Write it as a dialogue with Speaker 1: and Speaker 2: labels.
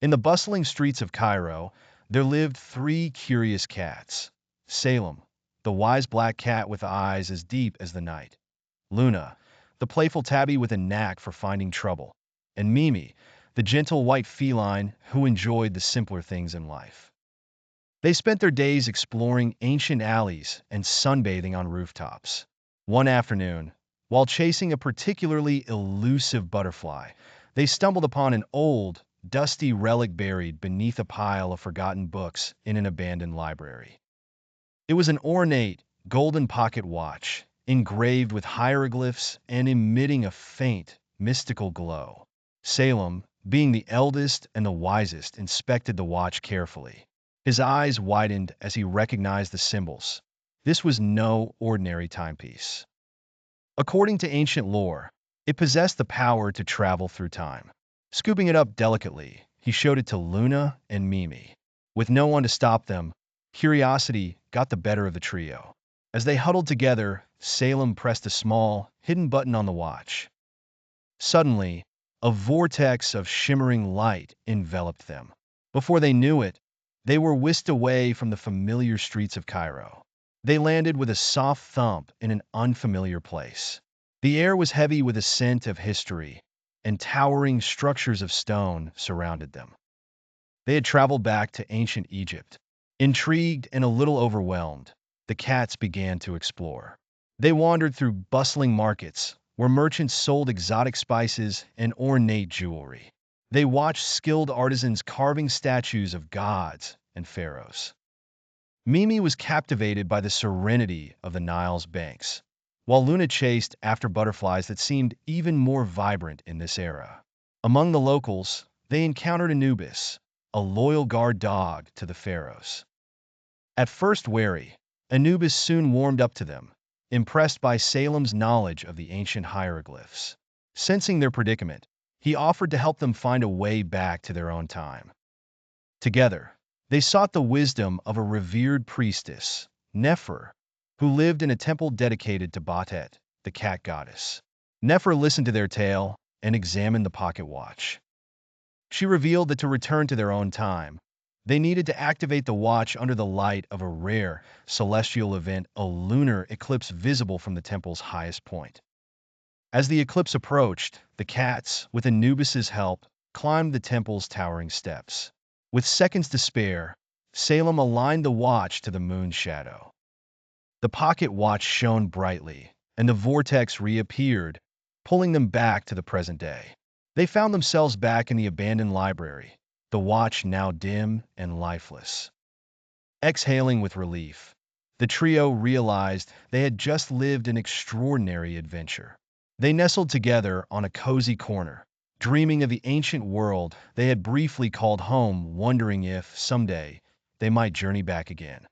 Speaker 1: In the bustling streets of Cairo, there lived three curious cats. Salem, the wise black cat with eyes as deep as the night. Luna, the playful tabby with a knack for finding trouble. And Mimi, the gentle white feline who enjoyed the simpler things in life. They spent their days exploring ancient alleys and sunbathing on rooftops. One afternoon, while chasing a particularly elusive butterfly, they stumbled upon an old, dusty relic buried beneath a pile of forgotten books in an abandoned library. It was an ornate, golden pocket watch, engraved with hieroglyphs and emitting a faint, mystical glow. Salem, being the eldest and the wisest, inspected the watch carefully. His eyes widened as he recognized the symbols. This was no ordinary timepiece. According to ancient lore, it possessed the power to travel through time. Scooping it up delicately, he showed it to Luna and Mimi. With no one to stop them, curiosity got the better of the trio. As they huddled together, Salem pressed a small, hidden button on the watch. Suddenly, a vortex of shimmering light enveloped them. Before they knew it, they were whisked away from the familiar streets of Cairo. They landed with a soft thump in an unfamiliar place. The air was heavy with a scent of history, and towering structures of stone surrounded them. They had traveled back to ancient Egypt. Intrigued and a little overwhelmed, the cats began to explore. They wandered through bustling markets, where merchants sold exotic spices and ornate jewelry. They watched skilled artisans carving statues of gods and pharaohs. Mimi was captivated by the serenity of the Nile's banks, while Luna chased after butterflies that seemed even more vibrant in this era. Among the locals, they encountered Anubis, a loyal guard dog to the pharaohs. At first wary, Anubis soon warmed up to them, impressed by Salem's knowledge of the ancient hieroglyphs. Sensing their predicament, he offered to help them find a way back to their own time. Together, they sought the wisdom of a revered priestess, Nefrure, who lived in a temple dedicated to Batet, the cat goddess. Nefrure listened to their tale and examined the pocket watch. She revealed that to return to their own time, they needed to activate the watch under the light of a rare celestial event, a lunar eclipse visible from the temple's highest point. As the eclipse approached, the cats, with Anubis's help, climbed the temple's towering steps. With seconds to spare, Salem aligned the watch to the moon's shadow. The pocket watch shone brightly, and the vortex reappeared, pulling them back to the present day. They found themselves back in the abandoned library, the watch now dim and lifeless. Exhaling with relief, the trio realized they had just lived an extraordinary adventure. They nestled together on a cozy corner, dreaming of the ancient world they had briefly called home, wondering if, someday, they might journey back again.